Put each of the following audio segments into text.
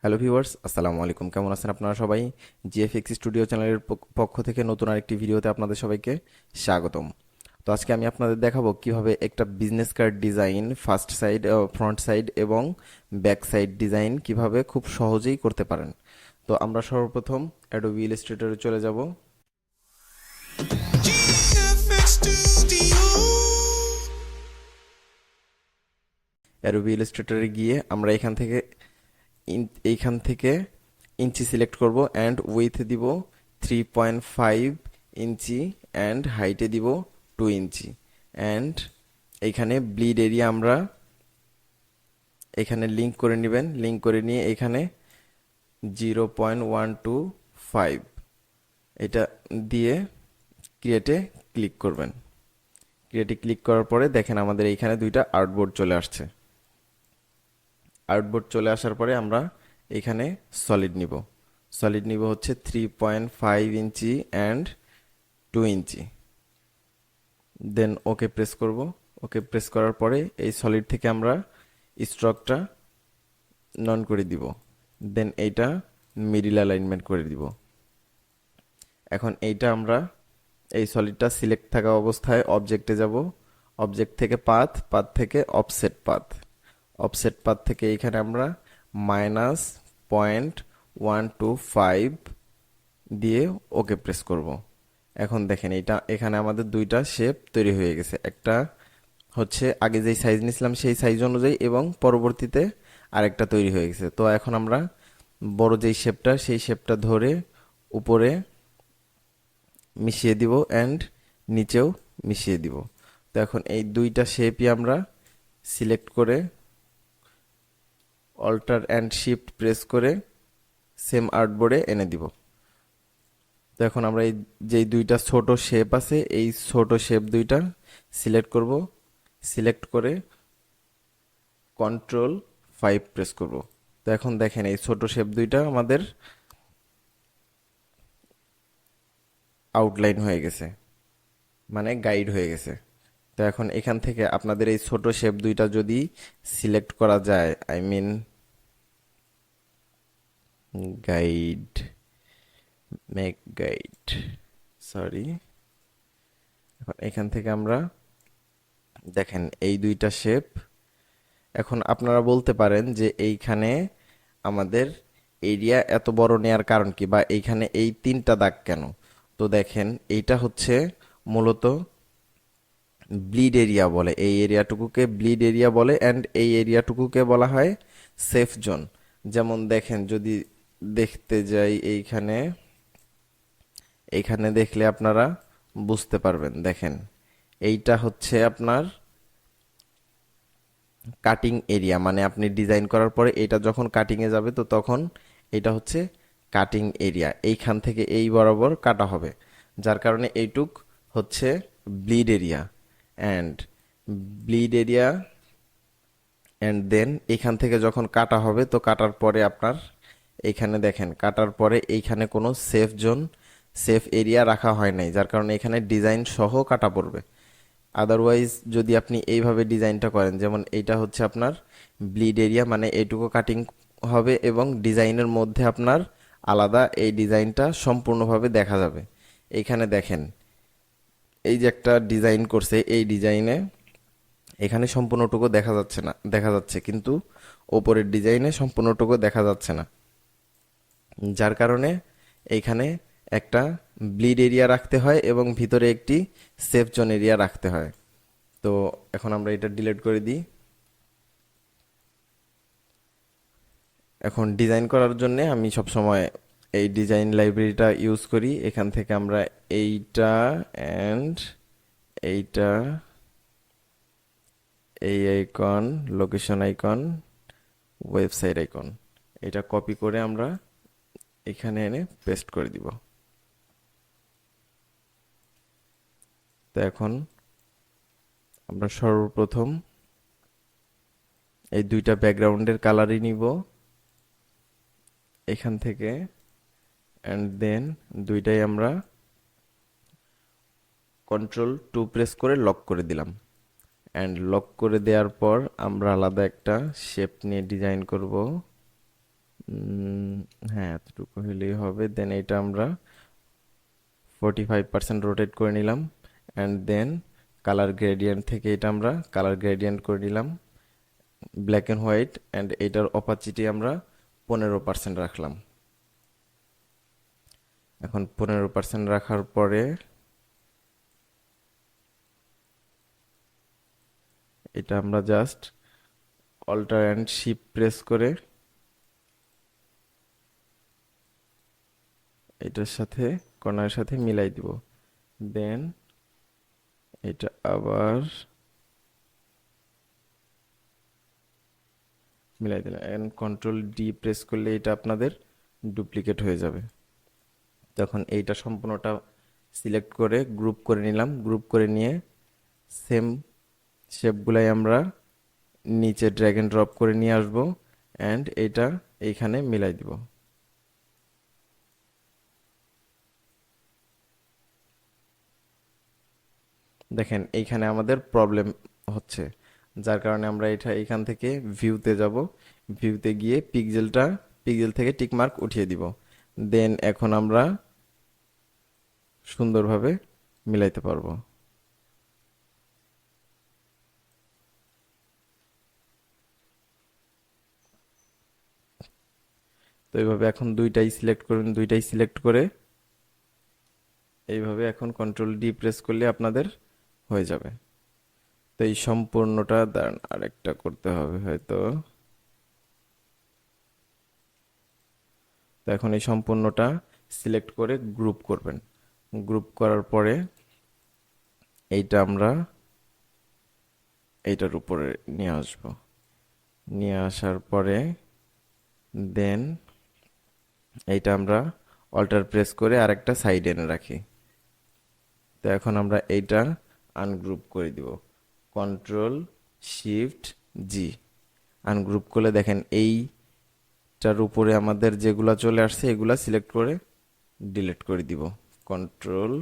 Hello viewers, আসসালামু আলাইকুম। কেমন আছেন আপনারা সবাই? জিএফএক্স স্টুডিও চ্যানেলের পক্ষ থেকে নতুন আরেকটি ভিডিওতে আপনাদের সবাইকে স্বাগতম। তো আজকে আমি আপনাদের দেখাবো কিভাবে একটা business card design first side, front side এবং ব্যাক সাইড ডিজাইন কিভাবে খুব সহজেই করতে পারেন। তো আমরা সর্বপ্রথম অ্যাডোবি ইলাস্ট্রেটরে চলে যাব। GFX Studio. অ্যাডোবি ইলাস্ট্রেটরে গিয়ে আমরা এইখান থেকে ইঞ্চি সিলেক্ট করব অ্যান্ড উইথ দিব 3.5 ইঞ্চি অ্যান্ড হাইটে দিব 2 ইঞ্চি অ্যান্ড এইখানে ব্লিড এরিয়া আমরা এখানে লিঙ্ক করে নেবেন। লিঙ্ক করে নিয়ে এখানে 0.125 এটা দিয়ে ক্রিয়েটে ক্লিক করবেন। ক্রিয়েটে ক্লিক করার পরে দেখেন আমাদের এইখানে দুইটা আর্টবোর্ড চলে আসছে। আউটবোর্ড চলে আসার পরে আমরা এখানে সলিড নিব হচ্ছে 3.5 ইঞ্চি and 2 inch. Then okay press করব। ওকে প্রেস করার পরে এই সলিড থেকে আমরা স্ট্রোকটা নন করে দিব। দেন এইটা মিডিল অ্যালাইনমেন্ট করে দিব। এখন এইটা আমরা এই সলিডটা সিলেক্ট থাকা অবস্থায় অবজেক্টে যাব। অবজেক্ট থেকে পাথ থেকে অফসেট পাথ থেকে এখানে আমরা -0.125 দিয়ে ওকে প্রেস করব। এখন দেখেন এখানে আমাদের দুইটা শেপ তৈরি হয়ে গেছে। একটা হচ্ছে আগে যেই সাইজ নিয়েছিলাম সেই সাইজ অনুযায়ী এবং পরবর্তীতে আরেকটা তৈরি হয়ে গেছে। তো এখন আমরা বড় যেই শেপটা সেই শেপটা ধরে উপরে মিশিয়ে দিব অ্যান্ড নিচেও মিশিয়ে দিব। তো এখন এই দুইটা শেপই আমরা সিলেক্ট করে অল্টার অ্যান্ড শিফট প্রেস করে সেম আর্টবোর্ডে এনে দিব। তো এখন আমরা এই যেই দুইটা ছোট শেপ আছে এই ছোট শেপ দুইটা সিলেক্ট করব। সিলেক্ট করে Ctrl+5 প্রেস করব। তো এখন দেখেন এই ছোট শেপ দুইটা আমাদের আউটলাইন হয়ে গেছে, মানে গাইড হয়ে গেছে। তো এখন এখান থেকে আপনাদের এই ছোট শেপ দুইটা যদি সিলেক্ট করা যায়, I mean guide, make guide, sorry. এখন এখান থেকে আমরা দেখেন এই দুইটা শেপ। এখন আপনারা বলতে পারেন যে এইখানে আমাদের এরিয়া এত বড় নেয়ার কারণ কি, বা এইখানে এই তিনটা দাগ কেন? তো দেখেন এইটা হচ্ছে মূলত ব্লিড এরিয়া বলে, এই এরিয়াটুকুকে ব্লিড এরিয়া বলে অ্যান্ড এই এরিয়াটুকুকে বলা হয় সেফ জোন। যেমন দেখেন যদি দেখতে যাই এইখানে, এইখানে দেখলে আপনারা বুঝতে পারবেন। দেখেন এইটা হচ্ছে আপনার কাটিং এরিয়া, মানে আপনি ডিজাইন করার পরে এটা যখন কাটিংয়ে যাবে তো তখন এটা হচ্ছে কাটিং এরিয়া। এইখান থেকে এই বরাবর কাটা হবে, যার কারণে এইটুক হচ্ছে bleed area and bleed area and then এখান থেকে যখন কাটা হবে তো কাটার পরে আপনার এইখানে দেখেন কাটার পরে এইখানে কোনো সেফ এরিয়া রাখা হয় নাই, যার কারণে এখানে ডিজাইন সহ কাটা পড়বে। আদারওয়াইজ যদি আপনি এইভাবে ডিজাইনটা করেন, যেমন এইটা হচ্ছে আপনার ব্লিড এরিয়া, মানে এইটুকু কাটিং হবে এবং ডিজাইনের মধ্যে আপনার আলাদা এই ডিজাইনটা সম্পূর্ণভাবে দেখা যাবে। এইখানে দেখেন এই যে একটা ডিজাইন করছে, এই ডিজাইনে এখানে সম্পূর্ণটুকু দেখা যাচ্ছে কিন্তু ওপরের ডিজাইনে সম্পূর্ণটুকু দেখা যাচ্ছে না, যার কারণে এইখানে একটা ব্লিড এরিয়া রাখতে হয় এবং ভিতরে একটি সেফ জোন এরিয়া রাখতে হয়। তো এখন আমরা এটা ডিলিট করে দিই। এখন ডিজাইন করার জন্য আমি সব সময় এই ডিজাইন লাইব্রেরিটা ইউজ করি। এখান থেকে আমরা এইটা অ্যান্ড এইটা, এই icon, location icon, website icon, এটা কপি করে আমরা এখানে এনে পেস্ট করে দিব। তো এখন আমরা সর্বপ্রথম এই দুইটা ব্যাকগ্রাউন্ডের কালারই নিব এখান থেকে অ্যান্ড দেন দুইটাই আমরা Ctrl+2 প্রেস করে লক করে দিলাম। অ্যান্ড লক করে দেওয়ার পর আমরা আলাদা একটা শেপ নিয়ে ডিজাইন করব। উম, হ্যাঁ এতটুকু হলেই হবে। দেন এটা আমরা 45% রোটেট করে নিলাম, অ্যান্ড দেন কালার গ্রেডিয়েন্ট থেকে এটা আমরা কালার গ্রেডিয়েন্ট করে নিলাম ব্ল্যাক অ্যান্ড হোয়াইট, অ্যান্ড এটার অপাচিটি আমরা 15% রাখলাম। এখন 15% রাখার পরে এটা আমরা just alter and shift press করে এটার সাথে কর্নারের সাথে মিলাই দিব। দেন এটা আবার মিলাই দিলাম, এন্ড কন্ট্রোল ডি প্রেস করলে এটা আপনাদের ডুপ্লিকেট হয়ে যাবে। তখন এইটা সম্পূর্ণটা সিলেক্ট করে গ্রুপ করে নিলাম, গ্রুপ করে নিয়ে সেম শেপগুলাই আমরা নিচে ড্র্যাগ এন্ড ড্রপ করে নিয়ে আসব, অ্যান্ড এটা এইখানে মিলাই দিব। দেখেন এইখানে আমাদের প্রবলেম হচ্ছে, যার কারণে আমরা এটা এইখান থেকে ভিউতে যাব, ভিউতে গিয়ে পিক্সেল থেকে টিক মার্ক উঠিয়ে দিব। দেন এখন আমরা সুন্দরভাবে মিলাইতে পারবো। তো এইভাবে এখন দুইটাই সিলেক্ট করুন, দুইটাই সিলেক্ট করে এইভাবে এখন কন্ট্রোল ডি প্রেস করলে আপনাদের হয়ে যাবে। তো এই সম্পূর্ণটা দাঁড়ান আরেকটা করতে হবে হয়তো। তো এখন এই সম্পূর্ণটা সিলেক্ট করে গ্রুপ করবেন, গ্রুপ করার পরে এইটা আমরা এইটার উপরে নিয়ে আসব, নিয়ে আসার পরে দেন এইটা আমরা অল্টার প্রেস করে আরেকটা সাইড এনে রাখি। তো এখন আমরা এইটা আনগ্রুপ করে দিব, কন্ট্রোল শিফট জি। আনগ্রুপ করলে দেখেন এইটার উপরে আমাদের যেগুলা চলে আসছে এগুলা সিলেক্ট করে ডিলিট করে দিব। কন্ট্রোল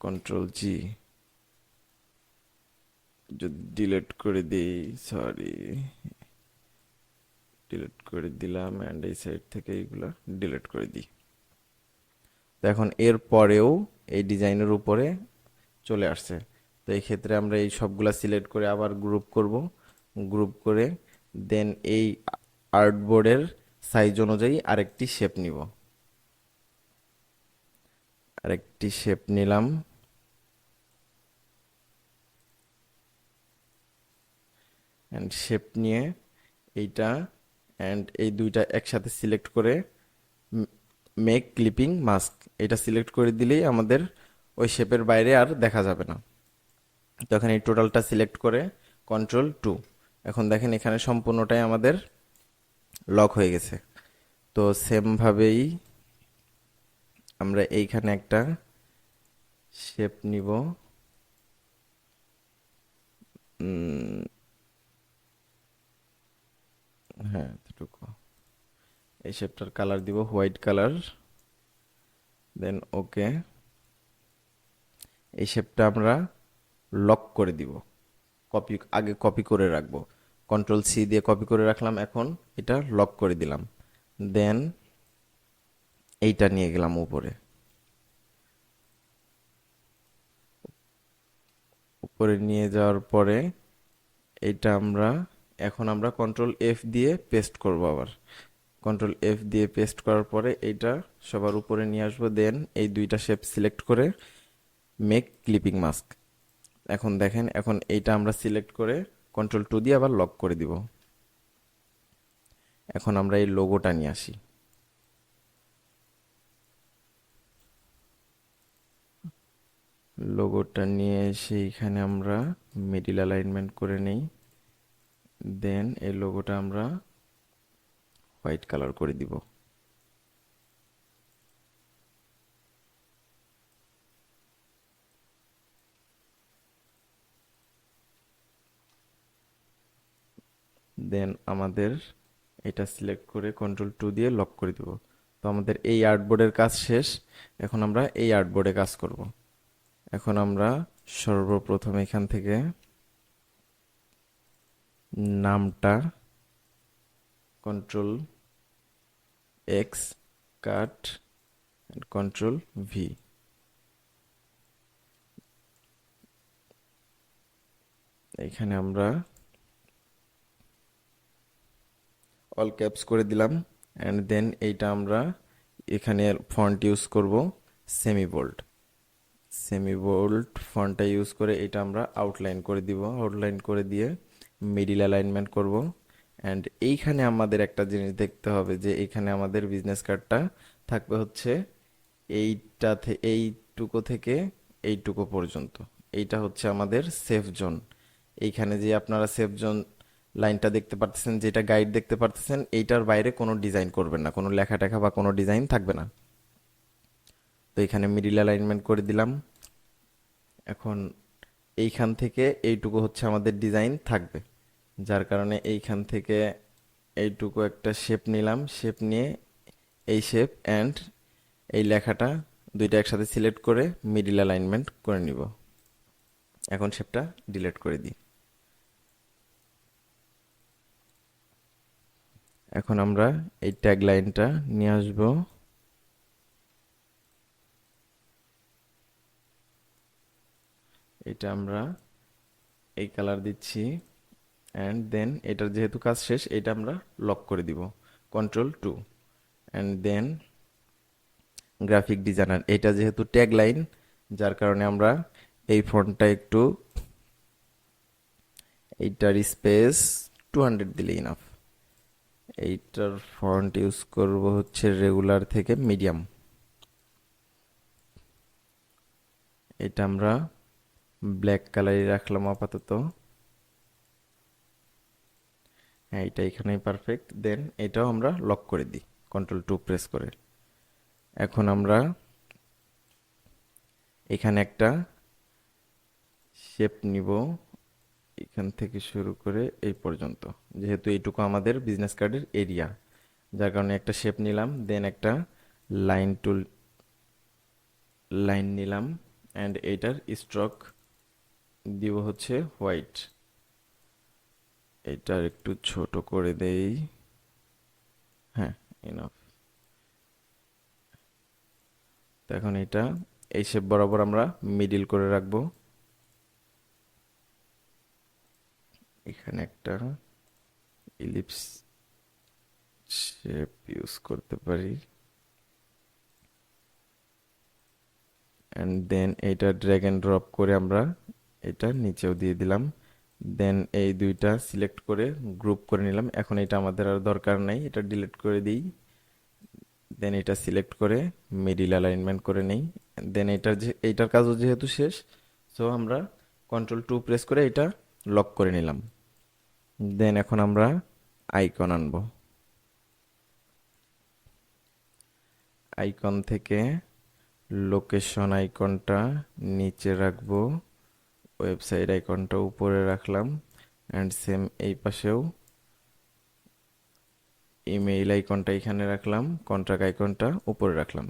কন্ট্রোল জি, যদি ডিলিট করে দিই, সরি, ডিলিট করে দিলাম, অ্যান্ড এই সাইড থেকে এইগুলা ডিলিট করে দিই। তো এখন এর পরেও এই ডিজাইনের উপরে চলে আসছে। তো এই ক্ষেত্রে আমরা এই সবগুলা সিলেক্ট করে আবার গ্রুপ করব, গ্রুপ করে দেন এই আর্টবোর্ডের সাইজ অনুযায়ী আরেকটি শেপ নিব, আরেকটি শেপ নিলাম, অ্যান্ড শেপ নিয়ে এইটা অ্যান্ড এই দুইটা একসাথে সিলেক্ট করে মেক ক্লিপিং মাস্ক এটা সিলেক্ট করে দিলেই আমাদের ওই শেপের বাইরে আর দেখা যাবে না। তখন এই টোটালটা সিলেক্ট করে কন্ট্রোল টু, এখন দেখেন এখানে সম্পূর্ণটাই আমাদের লক হয়ে গেছে। তো সেম ভাবেই আমরা এইখানে একটা শেপ নিব, হ্যাঁ এতটুকু। এই শেপটার কালার দিব হোয়াইট কালার, দেন ওকে। এই শেপটা আমরা লক করে দিব, আগে কপি করে রাখবো, কন্ট্রোল সি দিয়ে কপি করে রাখলাম, এখন এটা লক করে দিলাম। দেন এইটা নিয়ে গেলাম উপরে, উপরে নিয়ে যাওয়ার পরে এইটা আমরা এখন আমরা কন্ট্রোল এফ দিয়ে পেস্ট করব আবার, কন্ট্রোল এফ দিয়ে পেস্ট করার পরে এইটা সবার উপরে নিয়ে আসবো। দেন এই দুইটা শেপ সিলেক্ট করে মেক ক্লিপিং মাস্ক, এখন দেখেন এখন এইটা আমরা সিলেক্ট করে কন্ট্রোল টু দিয়ে আবার লক করে দিব। এখন আমরা এই লোগোটা নিয়ে আসি, লোগোটা নিয়ে এসে এখানে আমরা মিডিল অ্যালাইনমেন্ট করে নেই। দেন এই লোগোটা আমরা হোয়াইট কালার করে দিব। দেন আমাদের এটা সিলেক্ট করে কন্ট্রোল টু দিয়ে লক করে দিব। তো আমাদের এই আর্টবোর্ডের কাজ শেষ, এখন আমরা এই আর্টবোর্ডে কাজ করব। এখন আমরা সর্বপ্রথম এখান থেকে নামটা control x, cut, and control V. এখানে আমরা অল ক্যাপস করে দিলাম, অ্যান্ড দেন এইটা আমরা এখানে ফন্ট ইউজ করব সেমি বোল্ড। সেমি বোল্ড ফন্টটা ইউজ করে এটা আমরা আউটলাইন করে দিব। আউটলাইন করে দিয়ে মিডিল অ্যালাইনমেন্ট করব। অ্যান্ড এইখানে আমাদের একটা জিনিস দেখতে হবে যে এইখানে আমাদের বিজনেস কার্ডটা থাকবে হচ্ছে এইটুকু থেকে এইটুকু পর্যন্ত। এইটা হচ্ছে আমাদের সেফ জোন। এইখানে যে আপনারা সেফ জোন লাইনটা দেখতে পারতেছেন, যেটা গাইড দেখতে পারতেছেন, এইটার বাইরে কোনো ডিজাইন করবেন না, কোনো লেখা টেখা বা কোনো ডিজাইন থাকবে না। তো এখানে মিডিল অ্যালাইনমেন্ট করে দিলাম। এখন এইখান থেকে এইটুকু হচ্ছে আমাদের ডিজাইন থাকবে, যার কারণে এইখান থেকে এইটুকু একটা শেপ নিলাম। শেপ নিয়ে এই শেপ অ্যান্ড এই লেখাটা দুইটা একসাথে সিলেক্ট করে মিডিল অ্যালাইনমেন্ট করে নিব। এখন শেপটা ডিলিট করে দিই। এখন আমরা এই ট্যাগ লাইনটা নিয়ে আসব। এটা আমরা এই কালার দিচ্ছি, অ্যান্ড দেন এটার যেহেতু কাজ শেষ, এটা আমরা লক করে দিব Ctrl+2। And then graphic designer, এটা যেহেতু ট্যাগ লাইন, যার কারণে আমরা এই ফন্টটা একটু, এইটার স্পেস 200 দিলে ইনাফ। এইটার ফন্ট ইউজ করব হচ্ছে রেগুলার থেকে মিডিয়াম। এটা আমরা ব্ল্যাক কালারই রাখলাম আপাতত। হ্যাঁ, এটা এখানেই পারফেক্ট। দেন এটাও আমরা লক করে দিই Ctrl+2 প্রেস করে। এখন আমরা এখানে একটা শেপ নিব, এখান থেকে শুরু করে এই পর্যন্ত। যেহেতু এইটুকু আমাদের বিজনেস কার্ডের এরিয়া, যার কারণে একটা শেপ নিলাম। দেন একটা লাইন টুল লাইন নিলাম, অ্যান্ড এইটার স্ট্রোক দিব হচ্ছে হোয়াইট। এটার একটু ছোট করে দেই। হ্যাঁ, ইনাফ। তো এখন এটা এই শেপ বরাবর আমরা মিডিল করে রাখবো। এখানে একটা ইলিপস শেপ ইউজ করতে পারি, অ্যান্ড দেন এটা ড্র্যাগ অ্যান্ড ড্রপ করে আমরা এটা নিচেও দিয়ে দিলাম। দেন এই দুইটা সিলেক্ট করে গ্রুপ করে নিলাম। এখন এটা আমাদের আর দরকার নাই, এটা ডিলিট করে দিই। দেন এটা সিলেক্ট করে মিডিল অ্যালাইনমেন্ট করে নেই। দেন এইটার কাজও যেহেতু শেষ, সো আমরা Ctrl+2 প্রেস করে এটা লক করে নিলাম। দেন এখন আমরা আইকন আনবো। আইকন থেকে লোকেশন আইকনটা নিচে রাখবো, ওয়েবসাইট আইকনটা উপরে রাখলাম, অ্যান্ড সেম এই পাশেও ইমেইল আইকনটা এখানে রাখলাম, কন্ট্রাক্ট আইকনটা উপরে রাখলাম।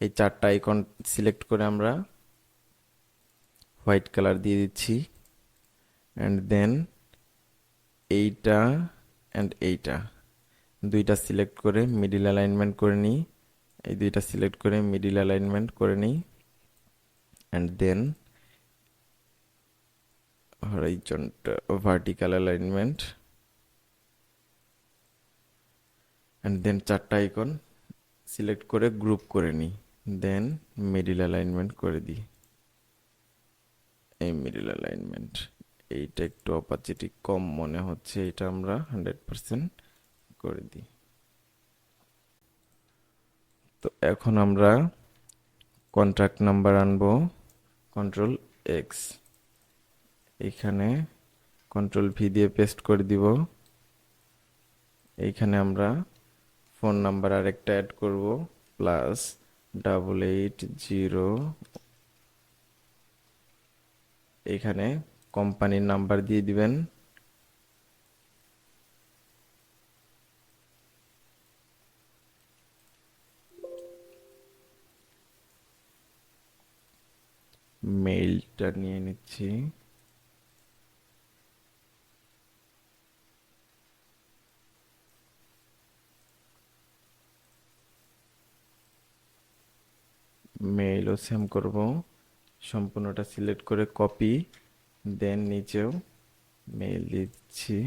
এই চারটা আইকন সিলেক্ট করে আমরা হোয়াইট কালার দিয়ে দিচ্ছি, অ্যান্ড দেন এইটা অ্যান্ড এইটা দুইটা সিলেক্ট করে মিডিল অ্যালাইনমেন্ট করে নিই। এই দুইটা সিলেক্ট করে মিডিল অ্যালাইনমেন্ট করে নিই, and then horizontal vertical alignment, and then চারটা আইকন সিলেক্ট করে গ্রুপ করে নিই। দেন মিডিল অ্যালাইনমেন্ট করে দিই। এই মিডিল অ্যালাইনমেন্ট, এইটা একটু অপাসিটি কম মনে হচ্ছে, এটা আমরা 100% করে দিই। তো এখন আমরা কন্ট্রাক্ট নাম্বার আনবো, Ctrl+X। এখানে Ctrl+V দিয়ে পেস্ট করে দিব। এইখানে আমরা ফোন নাম্বার আরেকটা অ্যাড করব, +8880। এখানে কোম্পানির নাম্বার দিয়ে দিবেন। মেইলটা নিয়ে নিচ্ছি। মেইলও সেম করব, সম্পূর্ণটা সিলেক্ট করে কপি, দেন নিচেও মেইল দিচ্ছি।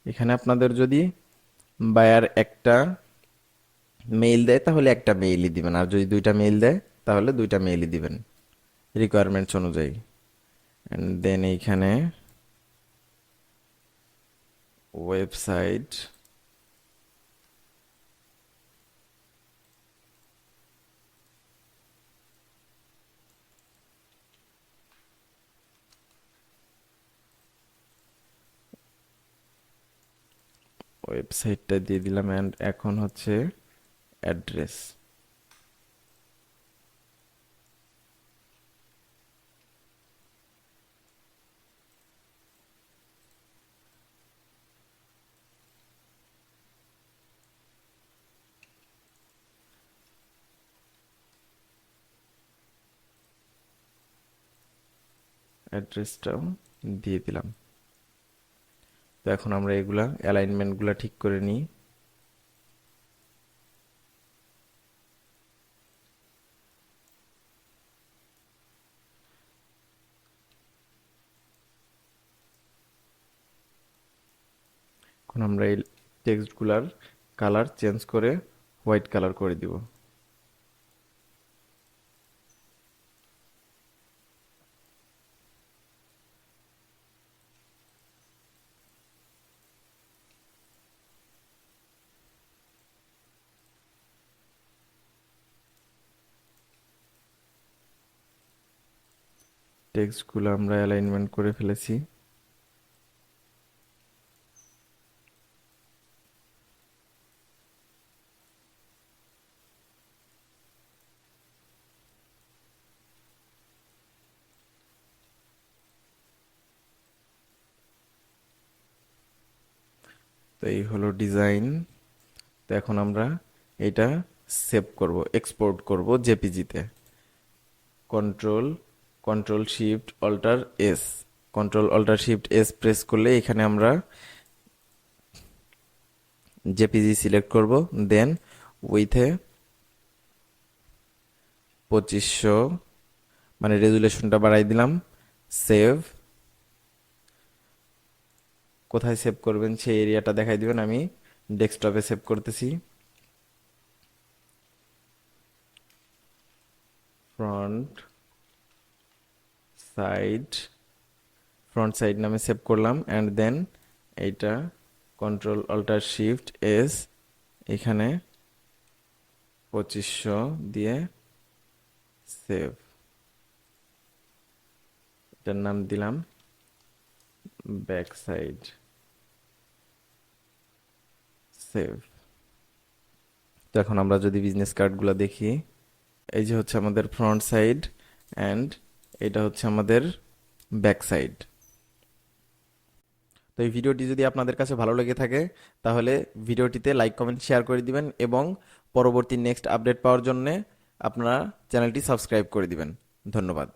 এখানে আপনাদের যদি বায়ার একটা মেইল দেয় তাহলে একটা মেইলই দিবেন, আর যদি দুইটা মেইল দেয় তাহলে দুইটা মেইলই দিবেন রিকোয়ারমেন্টস অনুযায়ী। অ্যান্ড দেন এইখানে ওয়েবসাইট, ওয়েবসাইটটা দিয়ে দিলাম। অ্যান্ড এখন হচ্ছে অ্যাড্রেস। অ্যাড্রেসটাও দিয়ে দিলাম। তো এখন আমরা এগুলা অ্যালাইনমেন্টগুলা ঠিক করে নিই। এখন আমরা এই টেক্সটগুলার কালার চেঞ্জ করে হোয়াইট কালার করে দিব। টেক্সটগুলো আমরা অ্যালাইনমেন্ট করে ফেলেছি। তো এই হলো ডিজাইন। তো এখন আমরা এটা সেভ করব, এক্সপোর্ট করব জেপিজিতে। Control control shift alt S, control alt shift S press করলে এখানে আমরা জেপিজি সিলেক্ট করব। দেন উইথে 2500 মানে রেজুলেশনটা বাড়াই দিলাম। সেভ, কোথায় সেভ করবেন সেই এরিয়াটা দেখাই দিবেন। আমি ডেস্কটপে সেভ করতেছি। ফ্রন্ট সাইড, ফ্রন্ট সাইড নামে সেভ করলাম। অ্যান্ড দেন এইটা কন্ট্রোল অল্টার শিফট এস, এখানে 2500 দিয়ে সেভ, এটার নাম দিলাম ব্যাক সাইড। সেভ। তো এখন আমরা যদি বিজনেস কার্ডগুলো দেখি, এই যে হচ্ছে আমাদের ফ্রন্ট সাইড অ্যান্ড এটা হচ্ছে আমাদের ব্যাক সাইড। তো এই ভিডিওটি যদি আপনাদের কাছে ভালো লেগে থাকে তাহলে ভিডিওটিতে লাইক কমেন্ট শেয়ার করে দিবেন এবং পরবর্তী নেক্সট আপডেট পাওয়ার জন্য আপনারা চ্যানেলটি সাবস্ক্রাইব করে দিবেন। ধন্যবাদ।